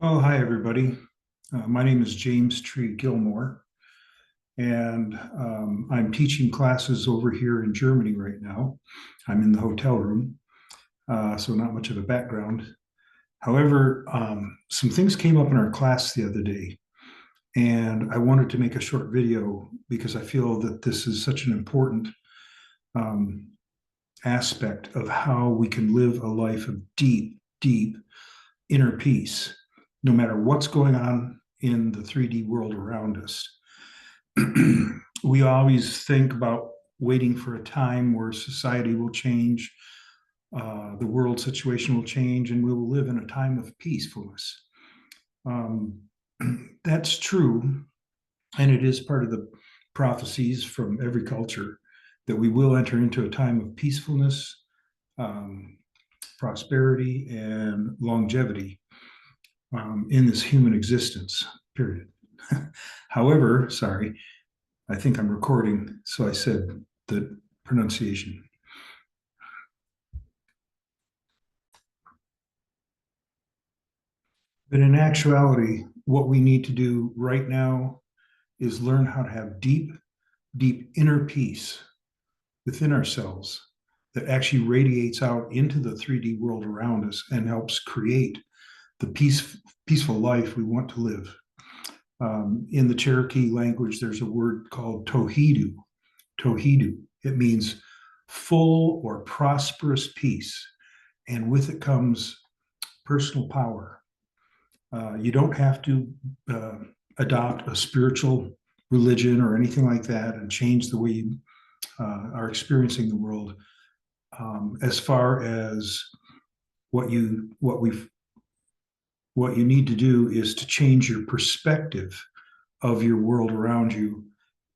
Oh, hi, everybody. My name is James Tree Gilmore, and I'm teaching classes over here in Germany right now. I'm in the hotel room, so not much of a background. However, some things came up in our class the other day, and I wanted to make a short video because I feel that this is such an important um, aspect of how we can live a life of deep, deep inner peace, no matter what's going on in the 3D world around us. We always think about waiting for a time where society will change, the world situation will change, and we will live in a time of peacefulness. Um, that's true, and it is part of the prophecies from every culture that we will enter into a time of peacefulness, um, prosperity, and longevity in this human existence, period. However, sorry, I think I'm recording, so I said the pronunciation. But in actuality, what we need to do right now is learn how to have deep, deep inner peace within ourselves that actually radiates out into the 3D world around us and helps create the peaceful life we want to live. In the Cherokee language, there's a word called tohidu. Tohidu. It means full or prosperous peace. And with it comes personal power. You don't have to uh, adopt a spiritual religion or anything like that and change the way you are experiencing the world. As far as what you what we what you need to do is to change your perspective of your world around you.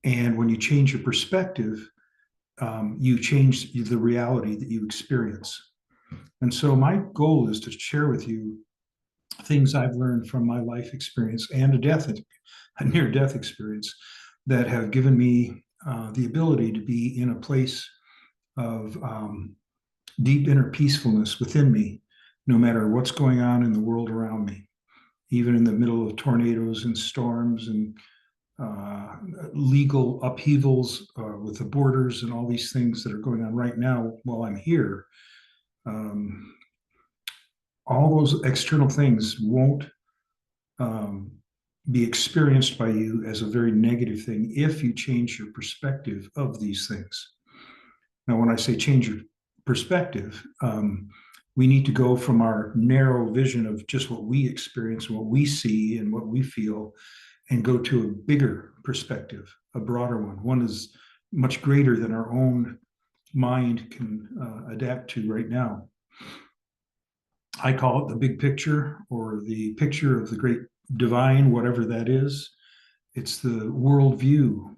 And when you change your perspective, you change the reality that you experience. And so my goal is to share with you things I've learned from my life experience and a near death experience that have given me the ability to be in a place of deep inner peacefulness within me, no matter what's going on in the world around me, even in the middle of tornadoes and storms and uh, legal upheavals with the borders and all these things that are going on right now while I'm here. Um, all those external things won't um, be experienced by you as a very negative thing if you change your perspective of these things. Now, when I say change your perspective, we need to go from our narrow vision of just what we experience, what we see, and what we feel, and go to a bigger perspective, a broader one. One is much greater than our own mind can adapt to right now. I call it the big picture or the picture of the great divine, whatever that is. It's the worldview,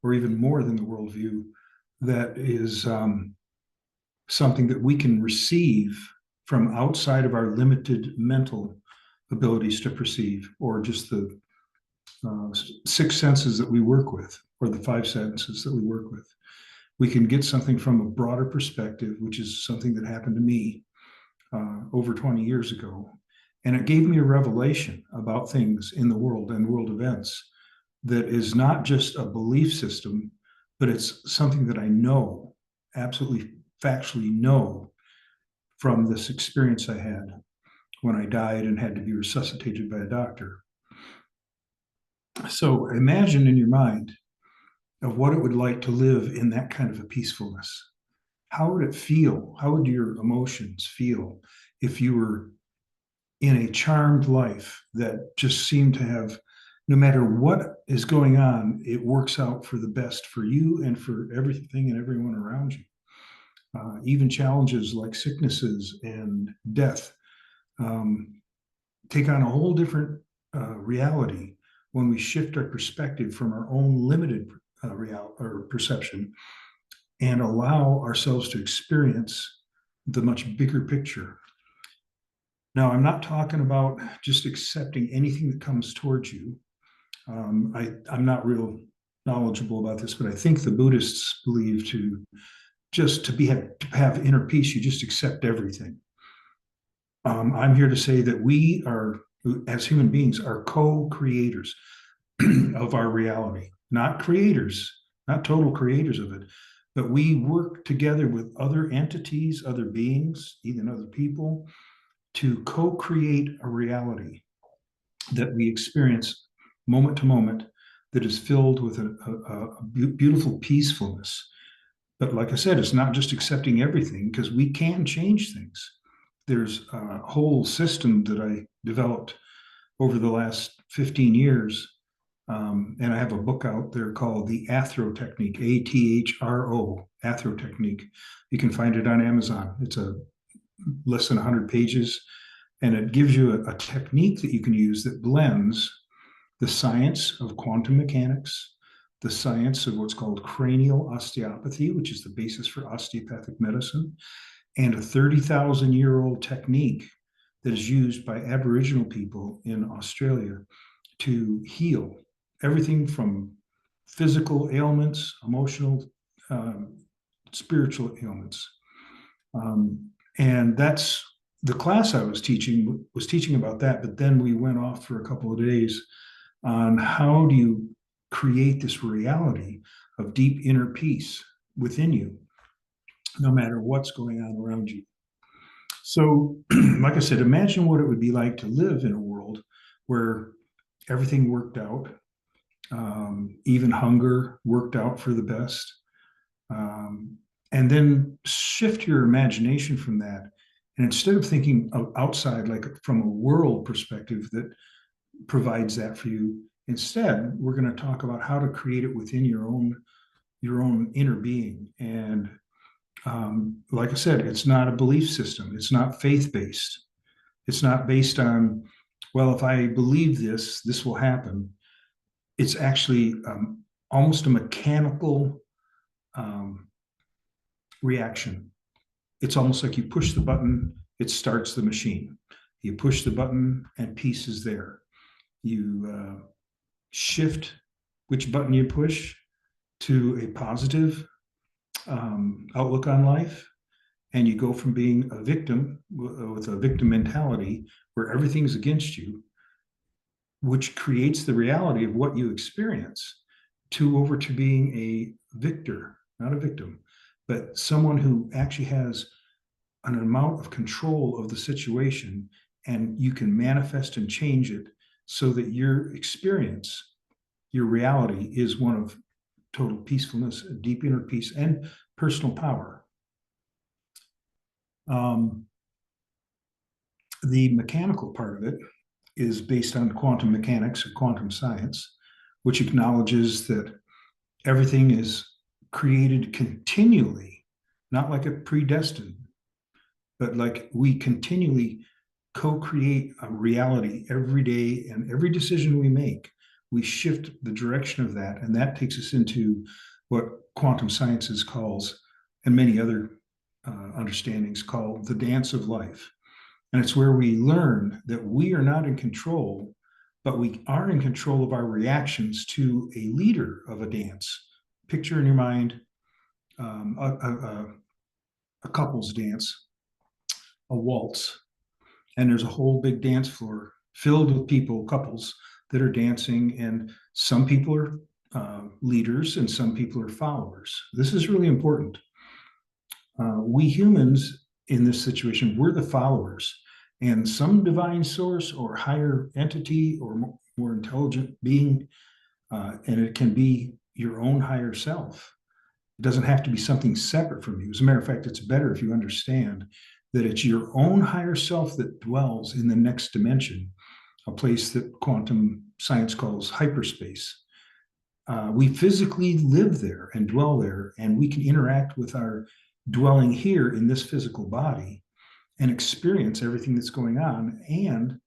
or even more than the worldview, that is something that we can receive from outside of our limited mental abilities to perceive, or just the uh, six senses that we work with, or the five senses that we work with. We can get something from a broader perspective, which is something that happened to me over 20 years ago. And it gave me a revelation about things in the world and world events that is not just a belief system, but it's something that I know, absolutely factually know from this experience I had when I died and had to be resuscitated by a doctor. So imagine in your mind of what it would like to live in that kind of a peacefulness. How would it feel? How would your emotions feel if you were in a charmed life that just seemed to have, no matter what is going on, it works out for the best for you and for everything and everyone around you? Even challenges like sicknesses and death um, take on a whole different reality when we shift our perspective from our own limited or perception and allow ourselves to experience the much bigger picture. Now, I'm not talking about just accepting anything that comes towards you. I'm not real knowledgeable about this, but I think the Buddhists believe to just to have inner peace, you just accept everything. I'm here to say that we are who, as human beings, are co-creators of our reality, not creators, not total creators of it, but we work together with other entities, other beings, even other people, to co-create a reality that we experience moment to moment that is filled with a beautiful peacefulness. But like I said, it's not just accepting everything, because we can change things. There's a whole system that I developed over the last 15 years. And I have a book out there called The Athro Technique, ATHRO, Athro Technique. You can find it on Amazon. It's a less than 100 pages, and it gives you a technique that you can use that blends the science of quantum mechanics, the science of what's called cranial osteopathy, which is the basis for osteopathic medicine, and a 30,000-year-old technique that is used by Aboriginal people in Australia to heal everything from physical ailments, emotional, spiritual ailments. And that's the class I was teaching about that. But then we went off for a couple of days on how do you create this reality of deep inner peace within you, no matter what's going on around you. So, like I said, imagine what it would be like to live in a world where everything worked out, even hunger worked out for the best. And then shift your imagination from that. And instead of thinking of outside, like from a world perspective that provides that for you, instead, we're going to talk about how to create it within your own inner being. And like I said, it's not a belief system. It's not faith-based. It's not based on, well, if I believe this, this will happen. It's actually almost a mechanical reaction. It's almost like you push the button, it starts the machine. You push the button and peace is there. You shift which button you push to a positive outlook on life, and you go from being a victim with a victim mentality where everything's against you, which creates the reality of what you experience, to over to being a victor, not a victim, but someone who actually has an amount of control of the situation, and you can manifest and change it so that your experience, your reality, is one of total peacefulness, deep inner peace, and personal power. The mechanical part of it is based on quantum mechanics or quantum science, which acknowledges that everything is created continually, not like a predestined, but like we continually co-create a reality every day, and every decision we make, we shift the direction of that. And that takes us into what quantum sciences calls, and many other understandings call, the dance of life. And it's where we learn that we are not in control, but we are in control of our reactions to a leader of a dance. Picture in your mind a couple's dance, a waltz, and there's a whole big dance floor filled with people, couples that are dancing, and some people are leaders and some people are followers. This is really important. We humans in this situation, we're the followers, and some divine source or higher entity or more intelligent being, and it can be your own higher self. It doesn't have to be something separate from you. As a matter of fact, it's better if you understand that it's your own higher self that dwells in the next dimension, a place that quantum science calls hyperspace. We physically live there and dwell there, and we can interact with our dwelling here in this physical body and experience everything that's going on. And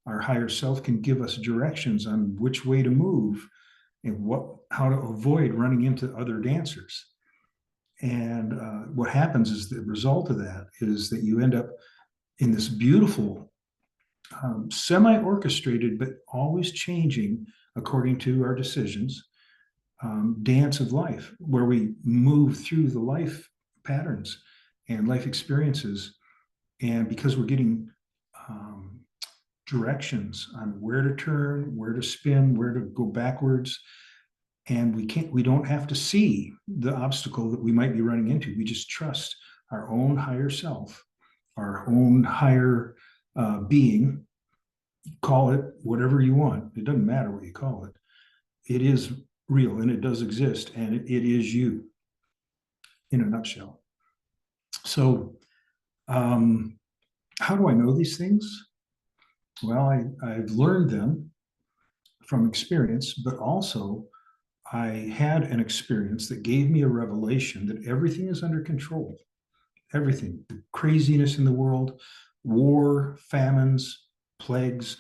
our higher self can give us directions on which way to move and how to avoid running into other dancers. And what happens is the result of that is that you end up in this beautiful, semi-orchestrated, but always changing according to our decisions, dance of life, where we move through the life patterns and life experiences. And because we're getting directions on where to turn, where to spin, where to go backwards. And we don't have to see the obstacle that we might be running into. We just trust our own higher self, our own higher being. Call it whatever you want. It doesn't matter what you call it. It is real and it does exist, and it is you in a nutshell. So, how do I know these things? Well, I've learned them from experience, but also I had an experience that gave me a revelation that everything is under control. Everything, the craziness in the world, war, famines, plagues,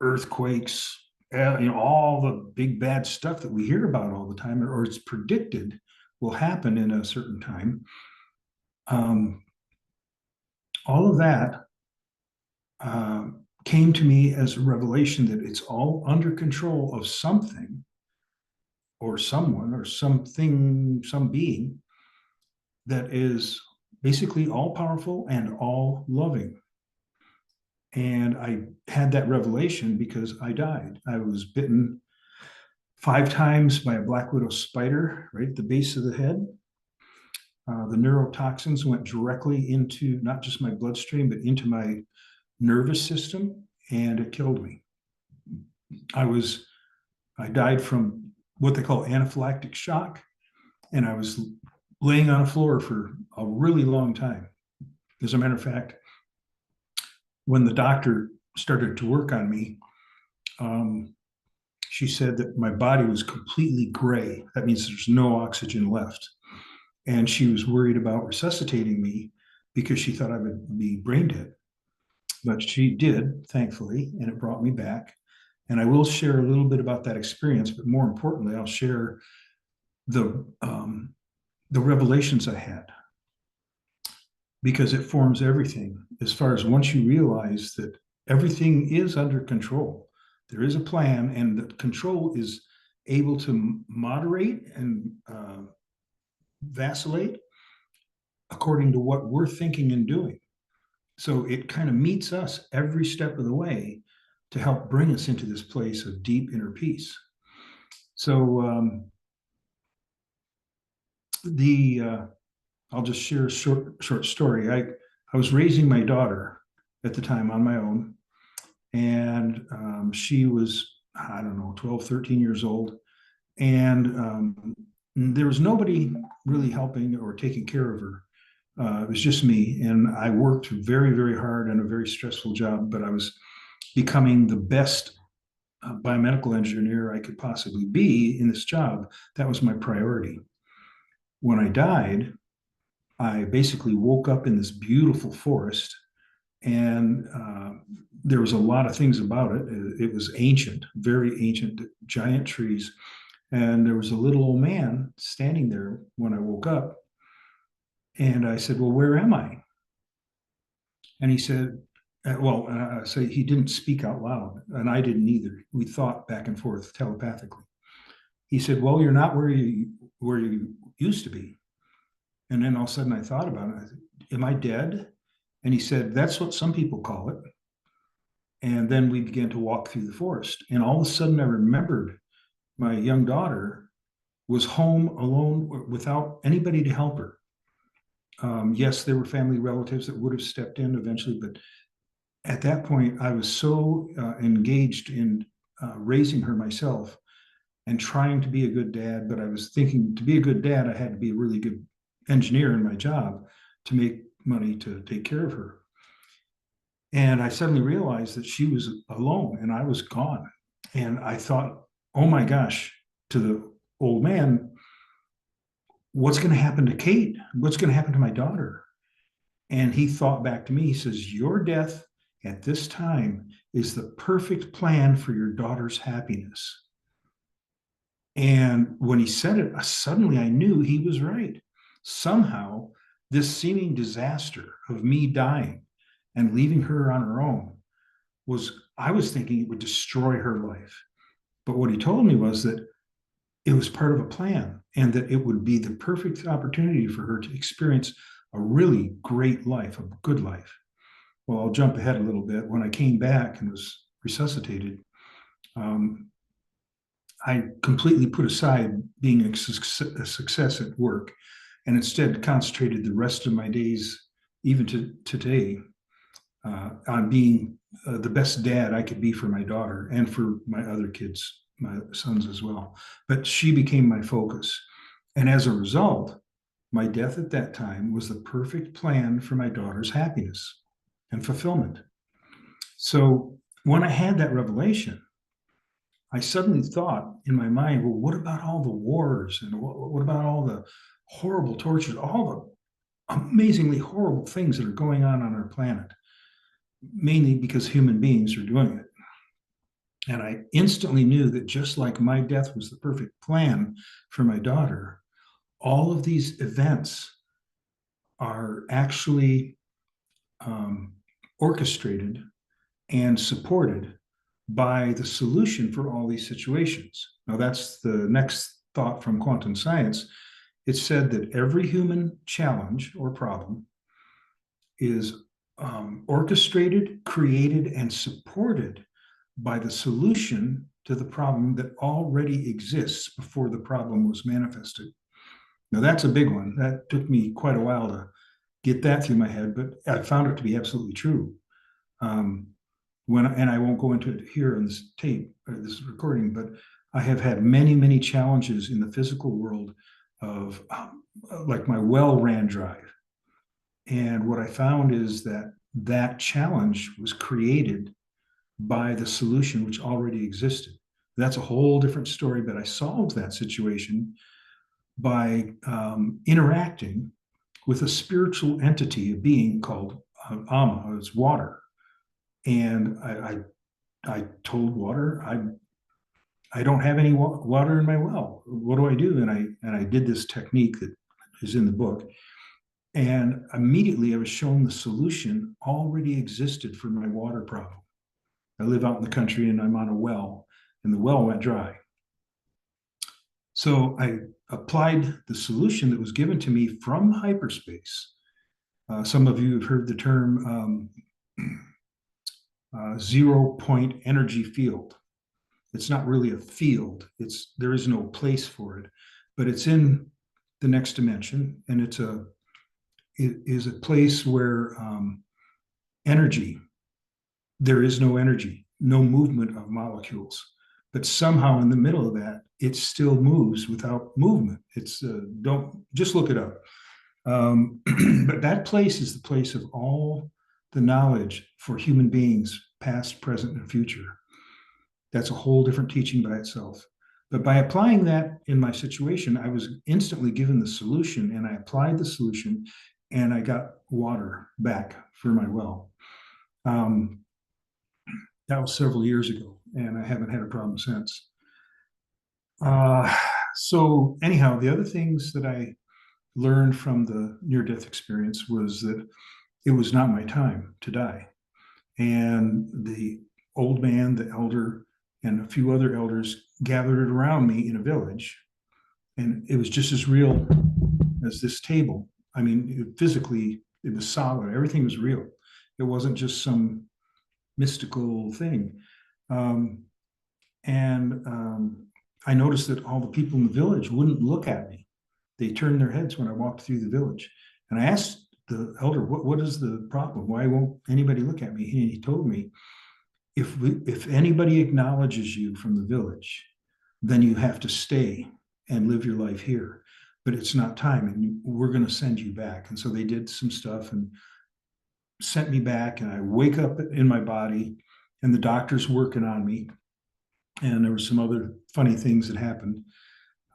earthquakes, all the big bad stuff that we hear about all the time, or it's predicted will happen in a certain time. All of that came to me as a revelation that it's all under control of something or someone or something, some being that is basically all powerful and all loving. And I had that revelation because I died. I was bitten 5 times by a black widow spider right at the base of the head. The neurotoxins went directly into not just my bloodstream, but into my nervous system, and it killed me. I died from what they call anaphylactic shock, and I was laying on a floor for a really long time. As a matter of fact, when the doctor started to work on me, she said that my body was completely gray. That means there's no oxygen left. And she was worried about resuscitating me because she thought I would be brain dead. But she did, thankfully, and it brought me back. And I will share a little bit about that experience, but more importantly, I'll share the revelations I had, because it forms everything. As far as once you realize that everything is under control, there is a plan, and that control is able to moderate and vacillate according to what we're thinking and doing. So it kind of meets us every step of the way to help bring us into this place of deep inner peace. So I'll just share a short story. I was raising my daughter at the time on my own, and she was, I don't know, 12, 13 years old. And there was nobody really helping or taking care of her. It was just me. And I worked very, very hard on a very stressful job, but I was becoming the best biomedical engineer I could possibly be in this job. That was my priority. When I died, I basically woke up in this beautiful forest, and there was a lot of things about it. It was ancient, very ancient, giant trees. And there was a little old man standing there when I woke up. And I said, well, where am I? And he said, so he didn't speak out loud, and I didn't either. We thought back and forth telepathically. He said, well, you're not where you used to be. And then all of a sudden I thought about it. I said, am I dead? And he said, that's what some people call it. And then we began to walk through the forest. And all of a sudden I remembered my young daughter was home alone without anybody to help her. Yes, there were family relatives that would have stepped in eventually, but at that point, I was so engaged in raising her myself and trying to be a good dad. But I was thinking, to be a good dad, I had to be a really good engineer in my job to make money to take care of her. And I suddenly realized that she was alone and I was gone. And I thought, oh my gosh, to the old man, what's going to happen to Kate? What's going to happen to my daughter? And he thought back to me. He says, your death at this time is the perfect plan for your daughter's happiness. And when he said it, suddenly I knew he was right. Somehow, this seeming disaster of me dying and leaving her on her own I was thinking it would destroy her life. But what he told me was that it was part of a plan, and that it would be the perfect opportunity for her to experience a really great life, a good life. Well, I'll jump ahead a little bit. When I came back and was resuscitated, um, I completely put aside being a success at work and instead concentrated the rest of my days, even to today, on being the best dad I could be for my daughter and for my other kids, my sons as well. But she became my focus. And as a result, my death at that time was the perfect plan for my daughter's happiness and fulfillment. So when I had that revelation, I suddenly thought in my mind, well, what about all the wars and what about all the horrible tortures, all the amazingly horrible things that are going on our planet, mainly because human beings are doing it. And I instantly knew that just like my death was the perfect plan for my daughter, all of these events are actually um, orchestrated and supported by the solution for all these situations. Now, that's the next thought from quantum science. It said that every human challenge or problem is orchestrated, created, and supported by the solution to the problem that already exists before the problem was manifested. Now, that's a big one. That took me quite a while to get that through my head, but I found it to be absolutely true. Um, and I won't go into it here on this tape or this recording, but I have had many, many challenges in the physical world of like my well ran dry. And what I found is that that challenge was created by the solution which already existed. That's a whole different story, but I solved that situation by interacting with a spiritual entity, a being called Ama, it's water. And I told water, I don't have any water in my well. What do I do? And I did this technique that is in the book. And immediately I was shown the solution already existed for my water problem. I live out in the country and I'm on a well, and the well went dry. So I applied the solution that was given to me from hyperspace. Some of you have heard the term 0 point energy field. It's not really a field. There is no place for it, but it's in the next dimension, and it is a place where energy. There is no energy, no movement of molecules, but somehow in the middle of that, it still moves without movement. Don't just look it up. But that place is the place of all the knowledge for human beings, past, present, and future. That's a whole different teaching by itself. But by applying that in my situation, I was instantly given the solution, and I applied the solution, and I got water back for my well. That was several years ago, and I haven't had a problem since. So anyhow, the other things that I learned from the near-death experience was that it was not my time to die. And the old man, the elder, and a few other elders gathered around me in a village. And it was just as real as this table. I mean, physically, it was solid. Everything was real. It wasn't just some mystical thing. And I noticed that all the people in the village wouldn't look at me. They turned their heads when I walked through the village. And I asked the elder, what is the problem? Why won't anybody look at me? And he told me, if anybody acknowledges you from the village, then you have to stay and live your life here. But it's not time, and we're going to send you back. And so they did some stuff and sent me back, and I wake up in my body, and the doctor's working on me. And there were some other funny things that happened.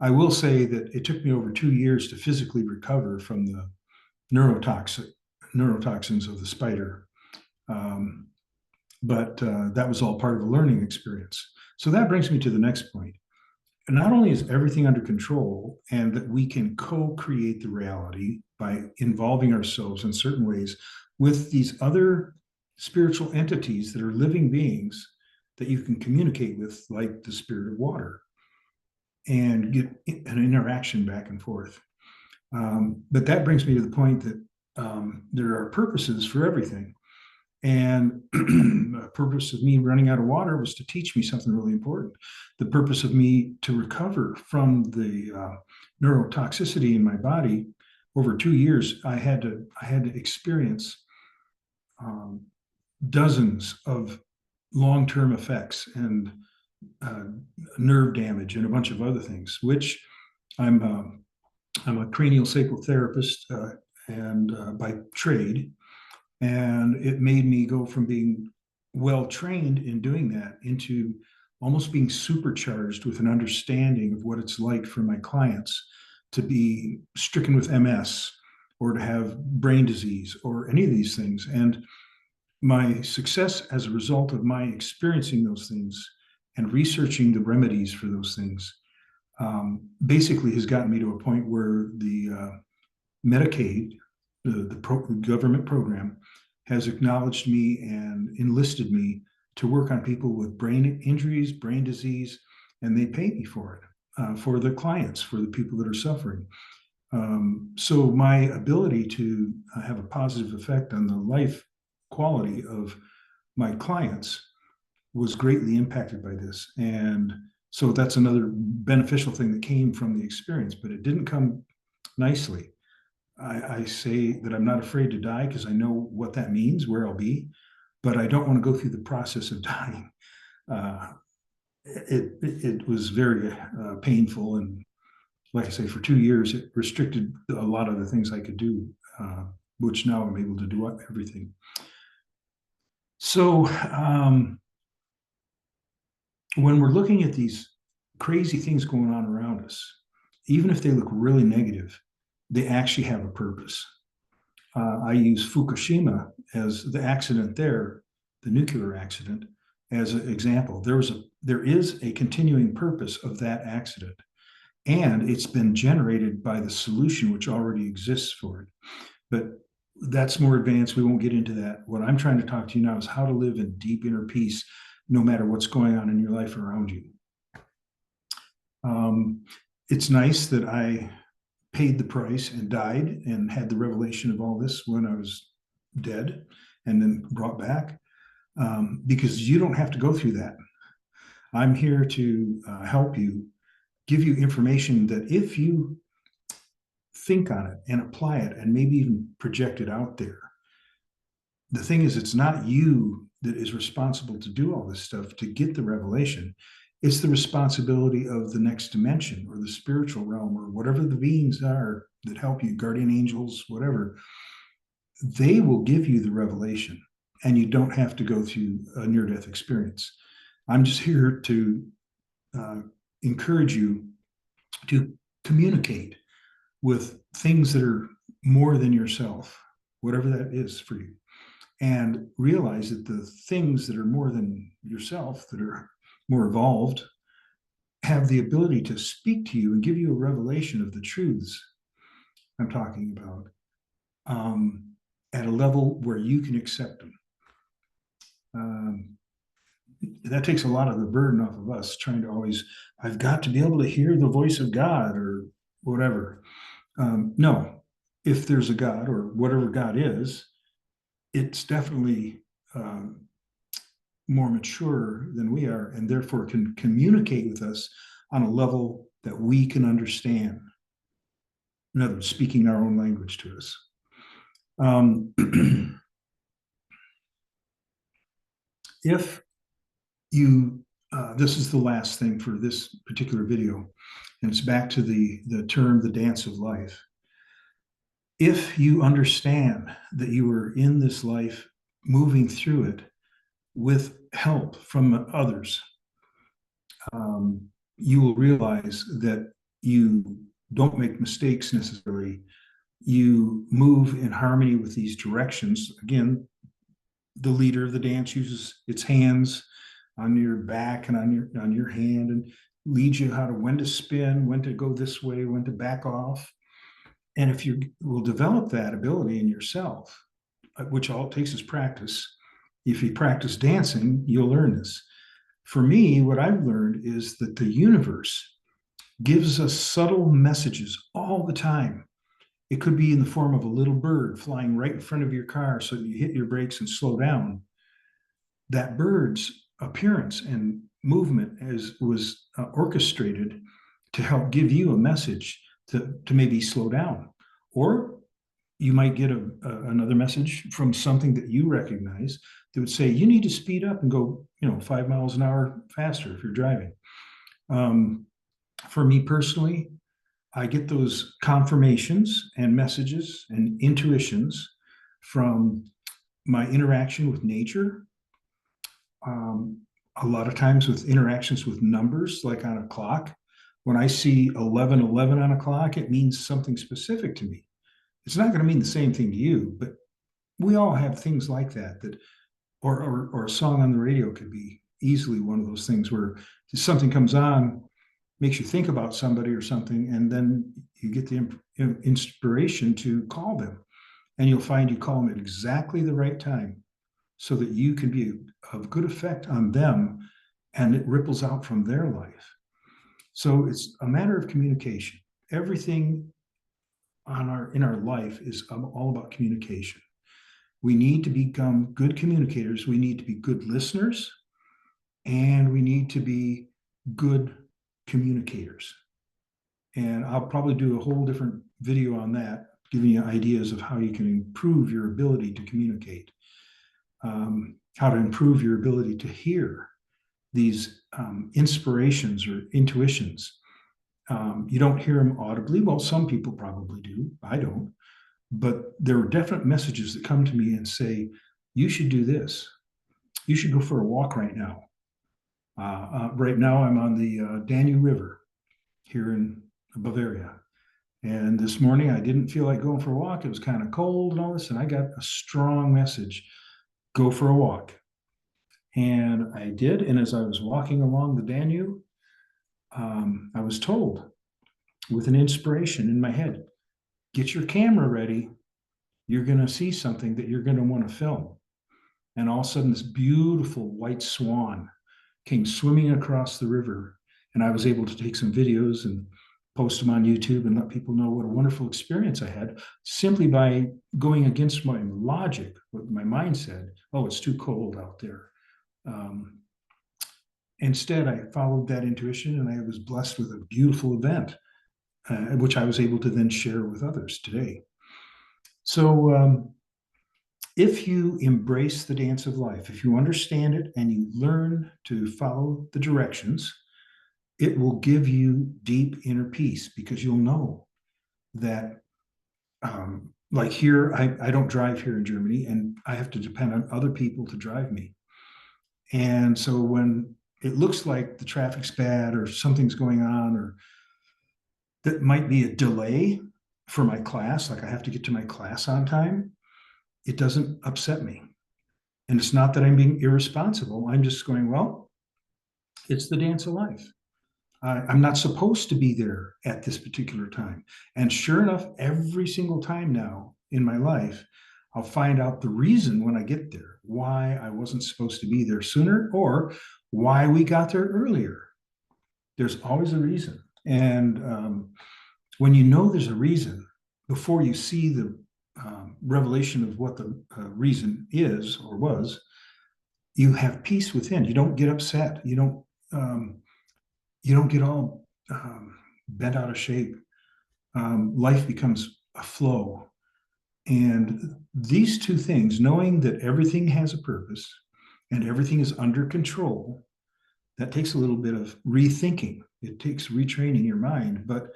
I will say that it took me over 2 years to physically recover from the neurotoxins of the spider. But that was all part of a learning experience. So that brings me to the next point. And not only is everything under control and that we can co-create the reality by involving ourselves in certain ways with these other spiritual entities that are living beings that you can communicate with, like the spirit of water, and get an interaction back and forth. But that brings me to the point that there are purposes for everything. And the purpose of me running out of water was to teach me something really important. The purpose of me to recover from the neurotoxicity in my body over 2 years, I had to experience um, dozens of long-term effects and uh, nerve damage and a bunch of other things, which I'm I'm a cranial sacral therapist and by trade, and it made me go from being well trained in doing that into almost being supercharged with an understanding of what it's like for my clients to be stricken with MS or to have brain disease or any of these things. And my success as a result of my experiencing those things and researching the remedies for those things basically has gotten me to a point where the Medicaid, the government program, has acknowledged me and enlisted me to work on people with brain injuries, brain disease, and they pay me for it, for the clients, for the people that are suffering. So my ability to have a positive effect on the life quality of my clients was greatly impacted by this. And so that's another beneficial thing that came from the experience, but it didn't come nicely. I say that I'm not afraid to die because I know what that means, where I'll be, but I don't want to go through the process of dying. Uh, it was very painful, and like I say, for 2 years it restricted a lot of the things I could do, which now I'm able to do everything. So when we're looking at these crazy things going on around us, even if they look really negative, they actually have a purpose. I use Fukushima as the accident there, the nuclear accident, as an example. There is a continuing purpose of that accident, and it's been generated by the solution which already exists for it. But that's more advanced. We won't get into that. What I'm trying to talk to you now is how to live in deep inner peace, no matter what's going on in your life around you. It's nice that I paid the price and died and had the revelation of all this when I was dead and then brought back, because you don't have to go through that. I'm here to help you, give you information that if you think on it and apply it and maybe even project it out there, the thing is, it's not you that is responsible to do all this stuff to get the revelation. It's the responsibility of the next dimension or the spiritual realm or whatever the beings are that help you, guardian angels, whatever. They will give you the revelation, and you don't have to go through a near-death experience. I'm just here to uh, encourage you to communicate with things that are more than yourself, whatever that is for you, and realize that the things that are more than yourself, that are more evolved, have the ability to speak to you and give you a revelation of the truths I'm talking about, at a level where you can accept them. That takes a lot of the burden off of us trying to always, I've got to be able to hear the voice of God or whatever. No, if there's a God or whatever God is, it's definitely more mature than we are, and therefore can communicate with us on a level that we can understand. In other words, speaking our own language to us. If you, this is the last thing for this particular video, and it's back to the term, the dance of life. If you understand that you are in this life, moving through it with help from others, you will realize that you don't make mistakes necessarily. You move in harmony with these directions. Again, the leader of the dance uses its hands on your back and on your hand and leads you how to, when to spin, when to go this way, when to back off. And if you will develop that ability in yourself, which all it takes is practice. If you practice dancing, you'll learn this. For me, what I've learned is that the universe gives us subtle messages all the time. It could be in the form of a little bird flying right in front of your car so that you hit your brakes and slow down. That bird's appearance and movement was orchestrated to help give you a message to maybe slow down. Or you might get another message from something that you recognize that would say you need to speed up and go 5 miles an hour faster if you're driving. For me personally, I get those confirmations and messages and intuitions from my interaction with nature. A lot of times with interactions with numbers, like on a clock. When I see 11:11 on a clock, it means something specific to me. It's not going to mean the same thing to you, but we all have things like that. Or a song on the radio could be easily one of those things where something comes on, makes you think about somebody or something, and then you get the inspiration to call them, and you'll find you call them at exactly the right time so that you can be of good effect on them, and it ripples out from their life. So it's a matter of communication. Everything in our life is all about communication. We need to become good communicators. We need to be good listeners, and we need to be good communicators. And I'll probably do a whole different video on that, giving you ideas of how you can improve your ability to communicate, how to improve your ability to hear these inspirations or intuitions. You don't hear them audibly. Well, some people probably do. I don't. But there are definite messages that come to me and say, you should do this. You should go for a walk right now. Right now, I'm on the Danube River here in Bavaria. And this morning, I didn't feel like going for a walk. It was kind of cold and all this. And I got a strong message, go for a walk. And I did. And as I was walking along the Danube, I was told with an inspiration in my head, get your camera ready. You're going to see something that you're going to want to film. And all of a sudden, this beautiful white swan came swimming across the river. And I was able to take some videos and post them on YouTube and let people know what a wonderful experience I had simply by going against my logic, what my mind said, oh, it's too cold out there. Instead, I followed that intuition and I was blessed with a beautiful event, which I was able to then share with others today. So if you embrace the dance of life, if you understand it and you learn to follow the directions, it will give you deep inner peace because you'll know that, like here, I don't drive here in Germany and I have to depend on other people to drive me. And so when it looks like the traffic's bad or something's going on, or that might be a delay for my class, like I have to get to my class on time, it doesn't upset me. And it's not that I'm being irresponsible. I'm just going, well, it's the dance of life. I'm not supposed to be there at this particular time. And sure enough, every single time now in my life, I'll find out the reason when I get there, why I wasn't supposed to be there sooner or why we got there earlier. There's always a reason. And when you know there's a reason, before you see the revelation of what the reason is or was, you have peace within. You don't get upset. You don't get all bent out of shape. Life becomes a flow. And these two things, knowing that everything has a purpose and everything is under control, that takes a little bit of rethinking. It takes retraining your mind, but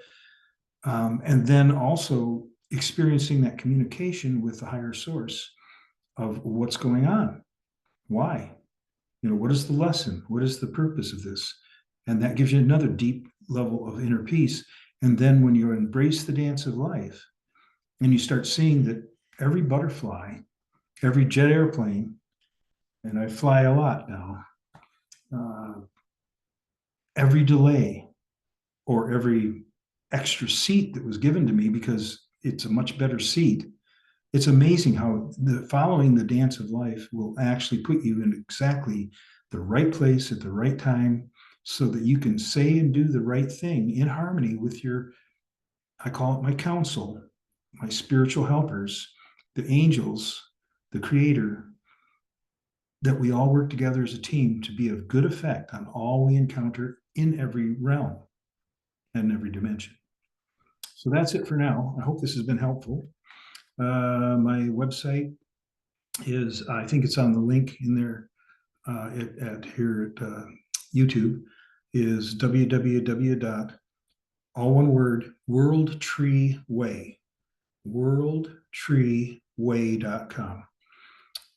and then also experiencing that communication with the higher source of what's going on. Why? What is the lesson? What is the purpose of this? And that gives you another deep level of inner peace. And then when you embrace the dance of life and you start seeing that every butterfly, every jet airplane, and I fly a lot now, every delay or every extra seat that was given to me because it's a much better seat. It's amazing how following the dance of life will actually put you in exactly the right place at the right time so that you can say and do the right thing in harmony with your, I call it my counsel, my spiritual helpers, the angels, the creator, that we all work together as a team to be of good effect on all we encounter in every realm and every dimension. So that's it for now. I hope this has been helpful. My website is, I think it's on the link in there here at YouTube, is www. all one word, worldtreeway.com.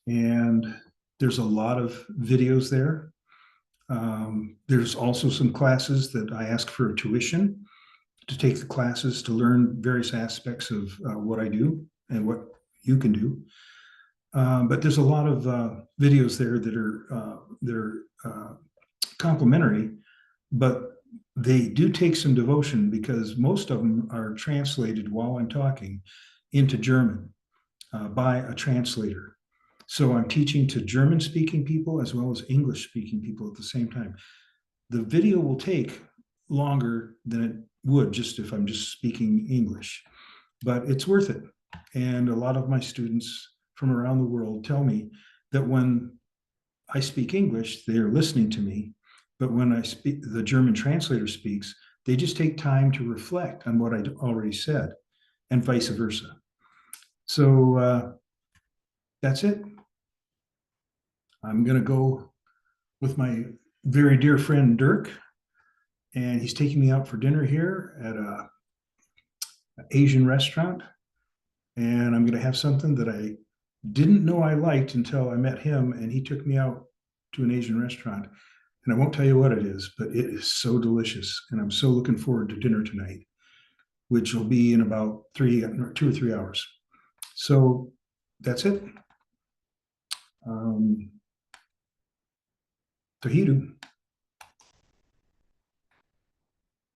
And there's a lot of videos there. There's also some classes that I ask for a tuition to take the classes to learn various aspects of what I do and what you can do. But there's a lot of videos there that are complimentary, but they do take some devotion because most of them are translated while I'm talking into German by a translator. So I'm teaching to German speaking people as well as English speaking people at the same time. The video will take longer than it would just if I'm just speaking English, but it's worth it. And a lot of my students from around the world tell me that when I speak English, they are listening to me. But when I speak, the German translator speaks, they just take time to reflect on what I already said, and vice versa. So that's it. I'm going to go with my very dear friend Dirk, and he's taking me out for dinner here at an Asian restaurant. And I'm going to have something that I didn't know I liked until I met him, and he took me out to an Asian restaurant. And I won't tell you what it is, but it is so delicious. And I'm so looking forward to dinner tonight, which will be in about 2 or 3 hours. So that's it. Tahidu.